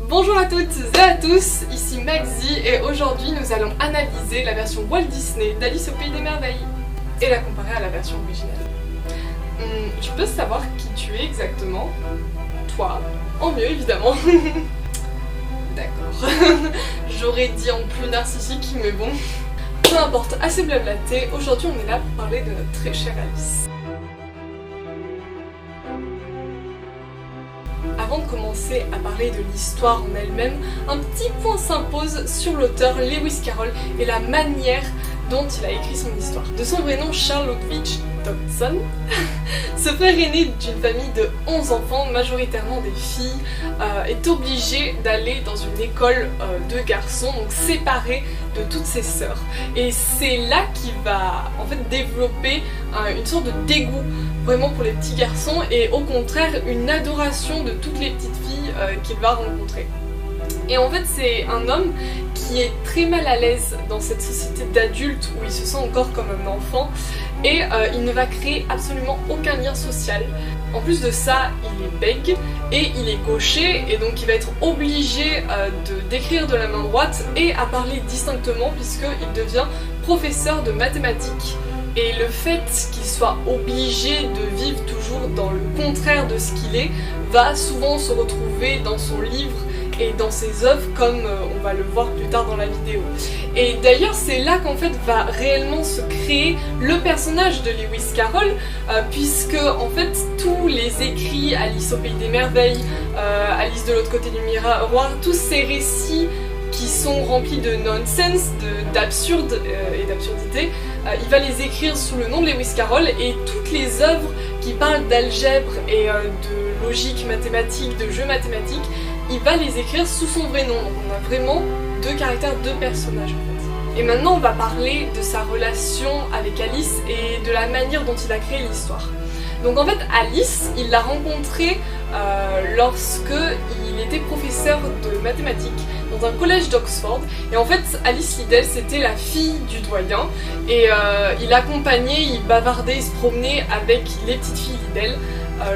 Bonjour à toutes et à tous, ici Maxi et aujourd'hui nous allons analyser la version Walt Disney d'Alice au Pays des Merveilles et la comparer à la version originale. Je peux savoir qui tu es exactement? Toi, en mieux évidemment. D'accord, j'aurais dit en plus narcissique mais bon. Peu importe, assez blablaté, aujourd'hui on est là pour parler de notre très chère Alice. Avant de commencer à parler de l'histoire en elle-même, un petit point s'impose sur l'auteur Lewis Carroll et la manière dont il a écrit son histoire. De son vrai nom Charles Ludwig Dodson, ce frère aîné d'une famille de 11 enfants, majoritairement des filles, est obligé d'aller dans une école de garçons, donc séparé de toutes ses sœurs. Et c'est là qu'il va en fait développer une sorte de dégoût vraiment pour les petits garçons et au contraire une adoration de toutes les petites filles qu'il va rencontrer. Et en fait c'est un homme qui est très mal à l'aise dans cette société d'adultes où il se sent encore comme un enfant et il ne va créer absolument aucun lien social. En plus de ça, il est bègue et il est gaucher et donc il va être obligé d'écrire de la main droite et à parler distinctement puisqu'il devient professeur de mathématiques. Et le fait qu'il soit obligé de vivre toujours dans le contraire de ce qu'il est va souvent se retrouver dans son livre et dans ses œuvres comme on va le voir plus tard dans la vidéo. Et d'ailleurs c'est là qu'en fait va réellement se créer le personnage de Lewis Carroll puisque en fait tous les écrits, Alice au Pays des Merveilles, Alice de l'autre côté du miroir, tous ces récits qui sont remplis de nonsense, d'absurde et d'absurdité, il va les écrire sous le nom de Lewis Carroll et toutes les œuvres qui parlent d'algèbre et de logique mathématique, de jeux mathématiques, il va les écrire sous son vrai nom. Donc on a vraiment deux caractères, deux personnages en fait. Et maintenant on va parler de sa relation avec Alice et de la manière dont il a créé l'histoire. Donc en fait Alice, il l'a rencontrée lorsque il était professeur de mathématiques dans un collège d'Oxford et en fait Alice Liddell c'était la fille du doyen et il accompagnait, il bavardait, il se promenait avec les petites filles Liddell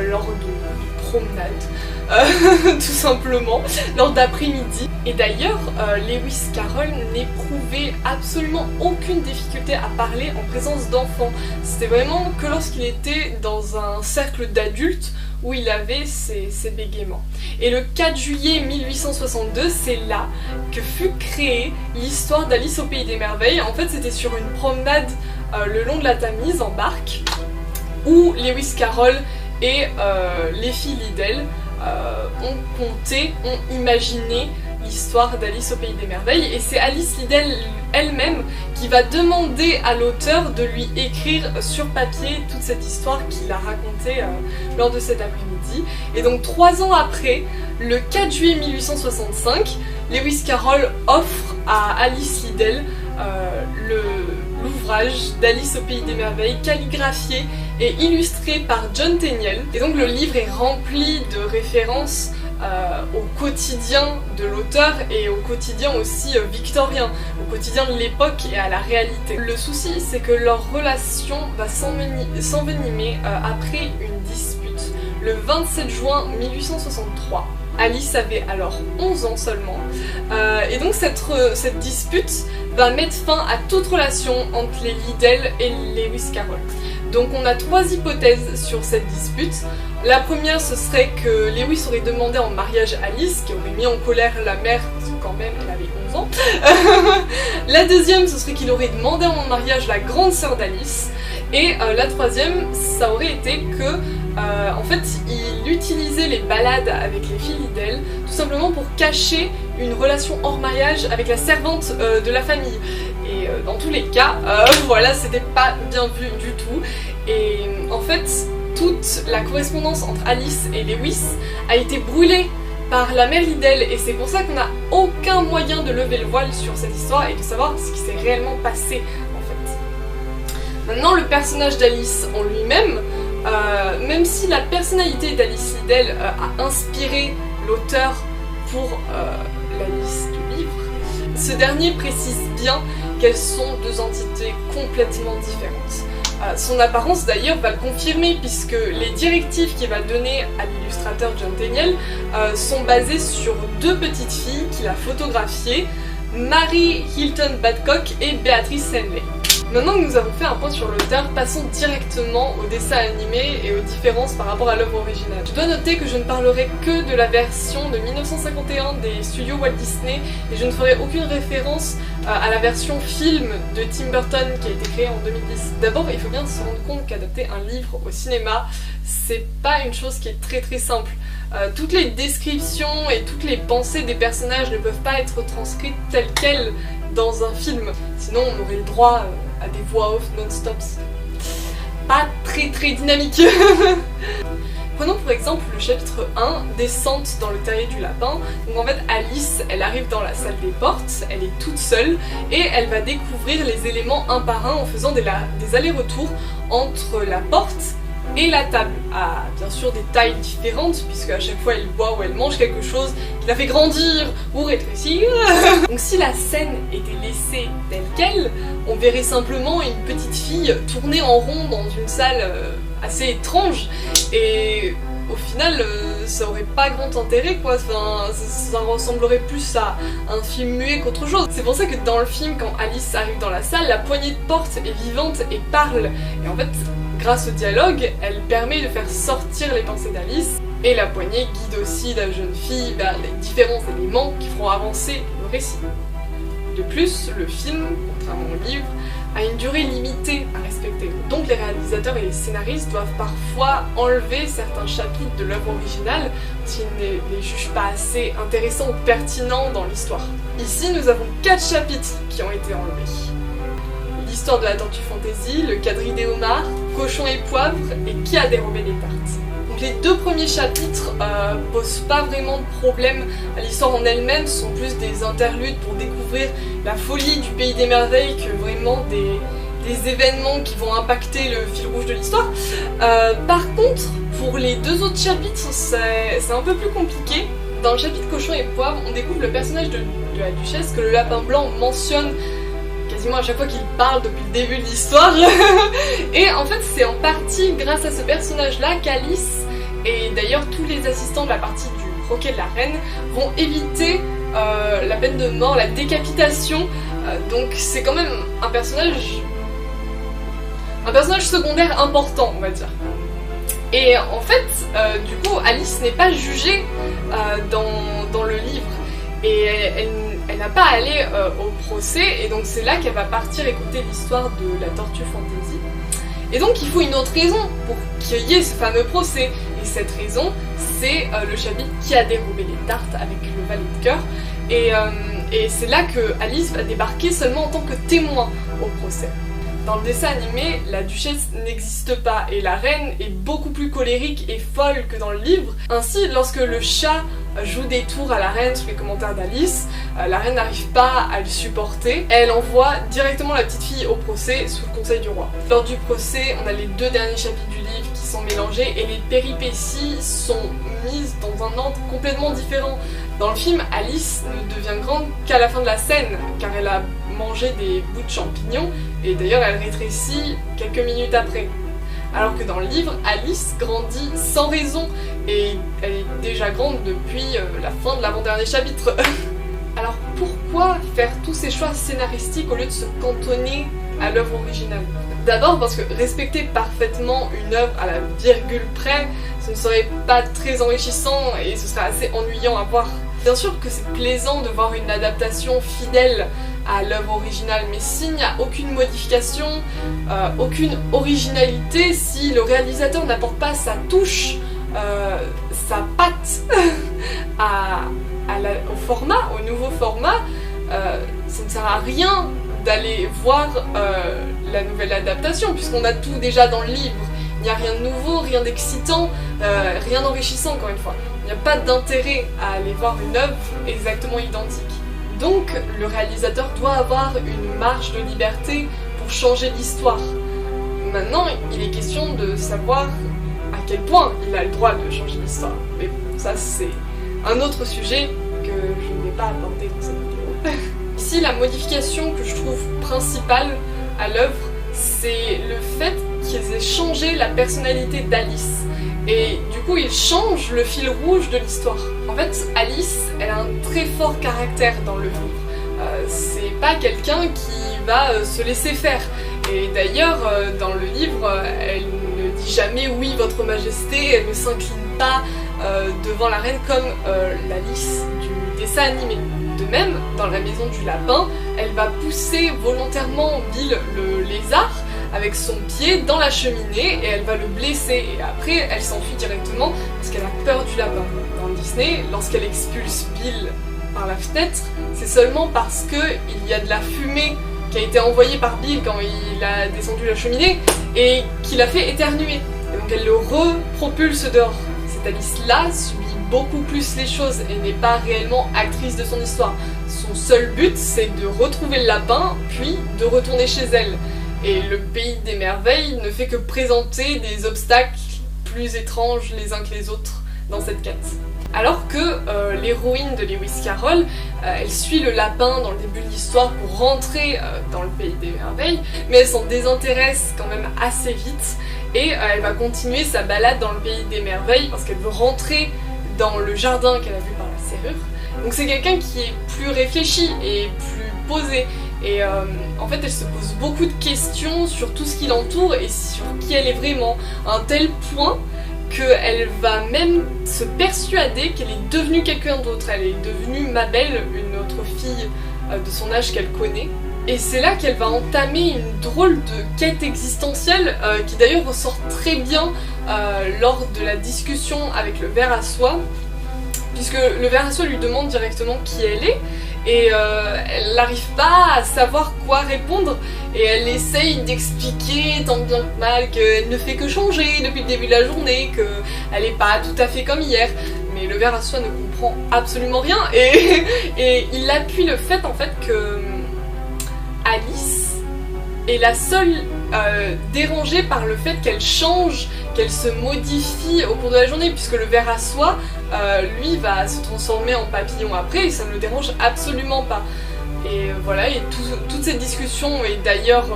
lors de promenades tout simplement lors d'après-midi. Et d'ailleurs Lewis Carroll n'éprouvait absolument aucune difficulté à parler en présence d'enfants. C'était vraiment que lorsqu'il était dans un cercle d'adultes où il avait ses bégaiements. Et le 4 juillet 1862, c'est là que fut créée l'histoire d'Alice au Pays des Merveilles. En fait c'était sur une promenade le long de la Tamise en barque où Lewis Carroll et les filles Liddell ont imaginé l'histoire d'Alice au Pays des Merveilles et c'est Alice Liddell elle-même qui va demander à l'auteur de lui écrire sur papier toute cette histoire qu'il a racontée lors de cet après-midi. Et donc 3 ans après, le 4 juillet 1865, Lewis Carroll offre à Alice Liddell l'ouvrage d'Alice au Pays des Merveilles, calligraphié et illustré par John Tenniel. Et donc le livre est rempli de références au quotidien de l'auteur et au quotidien aussi victorien, au quotidien de l'époque et à la réalité. Le souci c'est que leur relation va s'envenimer après une dispute. Le 27 juin 1863, Alice avait alors 11 ans seulement et donc cette dispute va mettre fin à toute relation entre les Liddell et Lewis Carroll. Donc on a 3 hypothèses sur cette dispute. La première ce serait que Lewis aurait demandé en mariage Alice, qui aurait mis en colère la mère, parce que quand même elle avait 11 ans. La deuxième ce serait qu'il aurait demandé en mariage la grande sœur d'Alice. Et la troisième ça aurait été que en fait il utilisait les balades avec les filles Liddell tout simplement pour cacher une relation hors mariage avec la servante de la famille. Et dans tous les cas, voilà, c'était pas bien vu du tout. Et en fait, toute la correspondance entre Alice et Lewis a été brûlée par la mère Liddell et c'est pour ça qu'on n'a aucun moyen de lever le voile sur cette histoire et de savoir ce qui s'est réellement passé en fait. Maintenant, le personnage d'Alice en lui-même, même si la personnalité d'Alice Liddell a inspiré l'auteur pour l'Alice du livre, ce dernier précise bien qu'elles sont deux entités complètement différentes. Son apparence d'ailleurs va le confirmer puisque les directives qu'il va donner à l'illustrateur John Tenniel sont basées sur deux petites filles qu'il a photographiées, Mary Hilton Badcock et Beatrice Henley. Maintenant que nous avons fait un point sur l'auteur, passons directement au dessin animé et aux différences par rapport à l'œuvre originale. Je dois noter que je ne parlerai que de la version de 1951 des studios Walt Disney et je ne ferai aucune référence à la version film de Tim Burton qui a été créée en 2010. D'abord, il faut bien se rendre compte qu'adapter un livre au cinéma, c'est pas une chose qui est très simple. Toutes les descriptions et toutes les pensées des personnages ne peuvent pas être transcrites telles quelles dans un film. Sinon, on aurait le droit à des voix off non-stop. Pas très dynamique. Prenons pour exemple le chapitre 1, Descente dans le terrier du lapin. Donc en fait, Alice, elle arrive dans la salle des portes, elle est toute seule et elle va découvrir les éléments un par un en faisant des allers-retours entre la porte et la table, à bien sûr des tailles différentes, puisque à chaque fois elle boit ou elle mange quelque chose qui la fait grandir ou rétrécir. Donc si la scène était laissée telle quelle, on verrait simplement une petite fille tourner en rond dans une salle assez étrange, et au final ça aurait pas grand intérêt quoi, enfin, ça ressemblerait plus à un film muet qu'autre chose. C'est pour ça que dans le film, quand Alice arrive dans la salle, la poignée de porte est vivante et parle, et en fait grâce au dialogue, elle permet de faire sortir les pensées d'Alice, et la poignée guide aussi la jeune fille vers les différents éléments qui feront avancer le récit. De plus, le film, contrairement au livre, a une durée limitée à respecter. Donc les réalisateurs et les scénaristes doivent parfois enlever certains chapitres de l'œuvre originale s'ils ne les jugent pas assez intéressants ou pertinents dans l'histoire. Ici, nous avons 4 chapitres qui ont été enlevés. L'histoire de la Tortue Fantaisie, le quadrille des homards, Cochon et poivre et Qui a dérobé les tartes. Donc les 2 premiers chapitres posent pas vraiment de problème à l'histoire en elle-même, ce sont plus des interludes pour découvrir la folie du pays des merveilles que vraiment des événements qui vont impacter le fil rouge de l'histoire. Par contre, pour les 2 autres chapitres, c'est un peu plus compliqué. Dans le chapitre Cochon et poivre, on découvre le personnage de la duchesse que le lapin blanc mentionne quasiment à chaque fois qu'il parle depuis le début de l'histoire. Et en fait, c'est en partie grâce à ce personnage-là qu'Alice, et d'ailleurs tous les assistants de la partie du croquet de la reine, vont éviter la peine de mort, la décapitation. Donc c'est quand même un personnage secondaire important, on va dire. Et en fait, du coup, Alice n'est pas jugée dans le livre. Et elle n'a pas à aller au procès, et donc c'est là qu'elle va partir écouter l'histoire de la Tortue Fantaisie. Et donc il faut une autre raison pour qu'il y ait ce fameux procès, et cette raison c'est le chapitre Qui a dérobé les tartes avec le valet de cœur, et c'est là que Alice va débarquer seulement en tant que témoin au procès. Dans le dessin animé, la duchesse n'existe pas et la reine est beaucoup plus colérique et folle que dans le livre. Ainsi, lorsque le chat joue des tours à la reine sous les commentaires d'Alice, la reine n'arrive pas à le supporter. Elle envoie directement la petite fille au procès sous le conseil du roi. Lors du procès, on a les 2 derniers chapitres du livre qui sont mélangés et les péripéties sont mises dans un ordre complètement différent. Dans le film, Alice ne devient grande qu'à la fin de la scène, car elle a mangé des bouts de champignons, et d'ailleurs elle rétrécit quelques minutes après. Alors que dans le livre, Alice grandit sans raison, et elle est déjà grande depuis la fin de l'avant-dernier chapitre. Alors pourquoi faire tous ces choix scénaristiques au lieu de se cantonner à l'œuvre originale? D'abord parce que respecter parfaitement une œuvre à la virgule près, ce ne serait pas très enrichissant et ce serait assez ennuyant à voir. Bien sûr que c'est plaisant de voir une adaptation fidèle à l'œuvre originale, mais s'il n'y a aucune modification, aucune originalité, si le réalisateur n'apporte pas sa touche, sa patte au format, au nouveau format, ça ne sert à rien d'aller voir la nouvelle adaptation, puisqu'on a tout déjà dans le livre. Il n'y a rien de nouveau, rien d'excitant, rien d'enrichissant encore une fois. Il n'y a pas d'intérêt à aller voir une œuvre exactement identique. Donc le réalisateur doit avoir une marge de liberté pour changer l'histoire. Maintenant, il est question de savoir à quel point il a le droit de changer l'histoire. Mais bon, ça c'est un autre sujet que je ne vais pas aborder dans cette vidéo. Ici, la modification que je trouve principale à l'œuvre, c'est le fait qu'ils aient changé la personnalité d'Alice. Et du coup, ils changent le fil rouge de l'histoire. En fait, Alice, elle a un très fort caractère dans le livre. C'est pas quelqu'un qui va se laisser faire. Et d'ailleurs, dans le livre, elle ne dit jamais « oui, votre majesté », elle ne s'incline pas devant la reine comme l'Alice du dessin animé. De même, dans la maison du lapin, elle va pousser volontairement Bill le lézard avec son pied dans la cheminée et elle va le blesser. Et après, elle s'enfuit directement parce qu'elle a peur du lapin. Dans Disney, lorsqu'elle expulse Bill par la fenêtre, c'est seulement parce qu'il y a de la fumée qui a été envoyée par Bill quand il a descendu la cheminée et qui l'a fait éternuer. Et donc elle le repropulse dehors. Cette Alice-là subit beaucoup plus les choses et n'est pas réellement actrice de son histoire. Son seul but, c'est de retrouver le lapin, puis de retourner chez elle. Et le pays des merveilles ne fait que présenter des obstacles plus étranges les uns que les autres dans cette quête. Alors que l'héroïne de Lewis Carroll, elle suit le lapin dans le début de l'histoire pour rentrer dans le pays des merveilles, mais elle s'en désintéresse quand même assez vite et elle va continuer sa balade dans le pays des merveilles parce qu'elle veut rentrer dans le jardin qu'elle a vu par la serrure. Donc c'est quelqu'un qui est plus réfléchi et plus posé. Et en fait elle se pose beaucoup de questions sur tout ce qui l'entoure et sur qui elle est vraiment, à un tel point qu'elle va même se persuader qu'elle est devenue quelqu'un d'autre. Elle est devenue Mabel, une autre fille de son âge qu'elle connaît. Et c'est là qu'elle va entamer une drôle de quête existentielle qui d'ailleurs ressort très bien lors de la discussion avec le ver à soie, puisque le ver à soie lui demande directement qui elle est et elle n'arrive pas à savoir quoi répondre et elle essaye d'expliquer tant bien que mal qu'elle ne fait que changer depuis le début de la journée, qu'elle n'est pas tout à fait comme hier. Mais le ver à soie ne comprend absolument rien et il appuie le fait en fait que Alice est la seule dérangée par le fait qu'elle change, qu'elle se modifie au cours de la journée, puisque le ver à soie, lui, va se transformer en papillon après et ça ne le dérange absolument pas. Et voilà, et toute cette discussion est d'ailleurs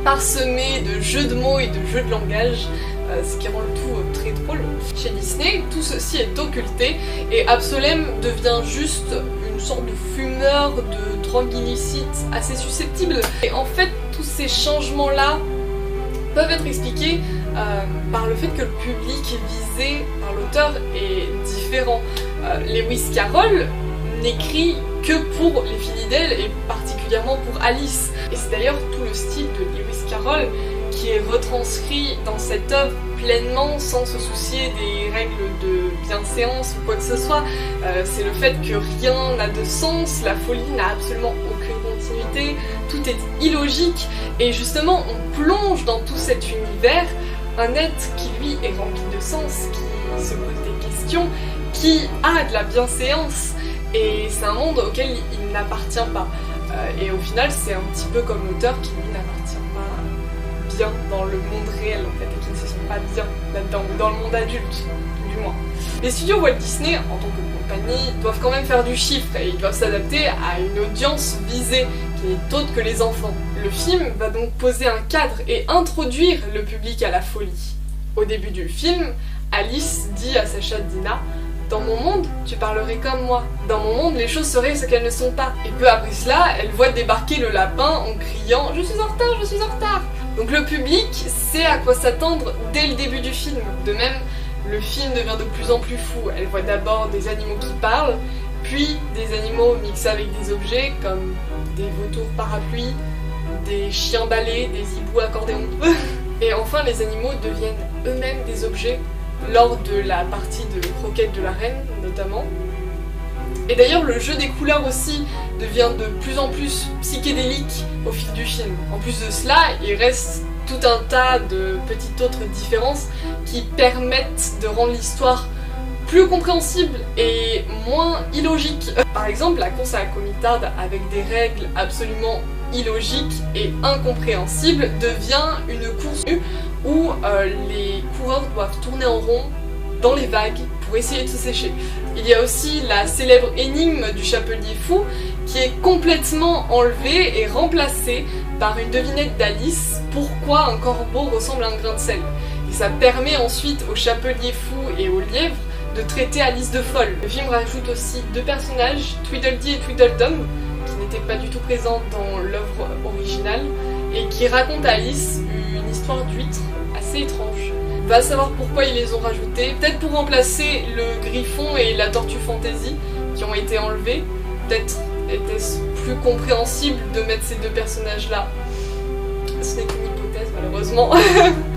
parsemée de jeux de mots et de jeux de langage, ce qui rend le tout très drôle. Chez Disney, tout ceci est occulté et Absolem devient juste une sorte de fumeur de drogue illicite assez susceptible. Et en fait, tous ces changements-là peuvent être expliqués par le fait que le public visé par l'auteur est différent. Lewis Carroll n'écrit que pour les fidèles et particulièrement pour Alice. Et c'est d'ailleurs tout le style de Lewis Carroll qui est retranscrit dans cette œuvre pleinement sans se soucier des règles de bienséance ou quoi que ce soit. C'est le fait que rien n'a de sens, la folie n'a absolument aucune continuité, tout est illogique et justement on plonge dans tout cet univers un être qui lui est rempli de sens, qui se pose des questions, qui a de la bienséance et c'est un monde auquel il n'appartient pas. Et au final c'est un petit peu comme l'auteur qui lui n'appartient pas bien dans le monde réel en fait et qui ne se sent pas bien là-dedans, ou dans le monde adulte du moins. Les studios Walt Disney en tant que compagnie doivent quand même faire du chiffre et ils doivent s'adapter à une audience visée qui est autre que les enfants. Le film va donc poser un cadre et introduire le public à la folie. Au début du film, Alice dit à sa chatte Dina: dans mon monde, tu parlerais comme moi. Dans mon monde, les choses seraient ce qu'elles ne sont pas. Et peu après cela, elle voit débarquer le lapin en criant « Je suis en retard, je suis en retard !» Donc le public sait à quoi s'attendre dès le début du film. De même, le film devient de plus en plus fou. Elle voit d'abord des animaux qui parlent, puis des animaux mixés avec des objets comme des vautours parapluies, des chiens balais, des hiboux accordéons. Et enfin, les animaux deviennent eux-mêmes des objets lors de la partie de croquette de la reine notamment. Et d'ailleurs le jeu des couleurs aussi devient de plus en plus psychédélique au fil du film. En plus de cela, il reste tout un tas de petites autres différences qui permettent de rendre l'histoire plus compréhensible et moins illogique. Par exemple, la course à la comitarde avec des règles absolument illogiques et incompréhensibles devient une course où les coureurs doivent tourner en rond dans les vagues pour essayer de se sécher. Il y a aussi la célèbre énigme du chapelier fou qui est complètement enlevée et remplacée par une devinette d'Alice, pourquoi un corbeau ressemble à un grain de sel. Et ça permet ensuite au chapelier fou et au lièvre de traiter Alice de folle. Le film rajoute aussi 2 personnages, Tweedledee et Tweedledum, qui n'étaient pas du tout présents dans l'œuvre originale, et qui racontent à Alice une histoire d'huître assez étrange. Va savoir pourquoi ils les ont rajoutés, peut-être pour remplacer le Griffon et la Tortue Fantasy qui ont été enlevés. Peut-être était-ce plus compréhensible de mettre ces 2 personnages-là. Ce n'est qu'une hypothèse malheureusement.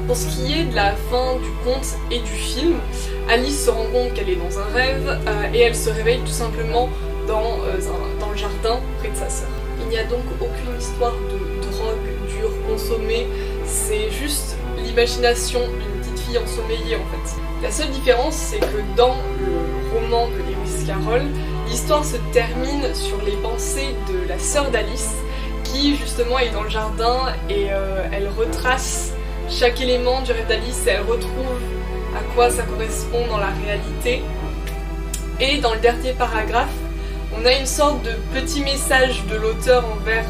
Pour ce qui est de la fin du conte et du film, Alice se rend compte qu'elle est dans un rêve et elle se réveille tout simplement dans le jardin près de sa sœur. Il n'y a donc aucune histoire de drogue dure consommée, c'est juste l'imagination d'une petite fille ensommeillée en fait. La seule différence c'est que dans le roman de Lewis Carroll, l'histoire se termine sur les pensées de la sœur d'Alice qui justement est dans le jardin et elle retrace chaque élément du rêve d'Alice et elle retrouve à quoi ça correspond dans la réalité. Et dans le dernier paragraphe, on a une sorte de petit message de l'auteur envers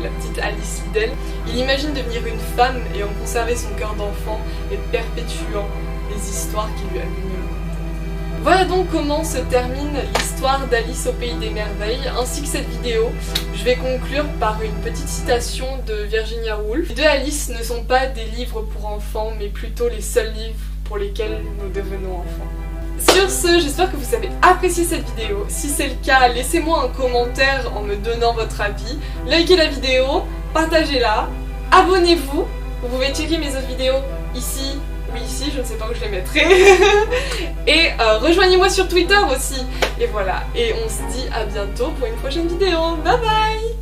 la petite Alice Liddell. Il imagine devenir une femme et en conserver son cœur d'enfant et perpétuant les histoires qu'il lui a lui-même contées. Voilà donc comment se termine l'histoire d'Alice au Pays des Merveilles, ainsi que cette vidéo. Je vais conclure par une petite citation de Virginia Woolf. Les 2 Alice ne sont pas des livres pour enfants, mais plutôt les seuls livres pour lesquels nous devenons enfants. Sur ce, j'espère que vous avez apprécié cette vidéo. Si c'est le cas, laissez-moi un commentaire en me donnant votre avis. Likez la vidéo, partagez-la, abonnez-vous. Vous pouvez checker mes autres vidéos ici ou ici, je ne sais pas où je les mettrai. Et rejoignez-moi sur Twitter aussi. Et voilà, et on se dit à bientôt pour une prochaine vidéo. Bye bye!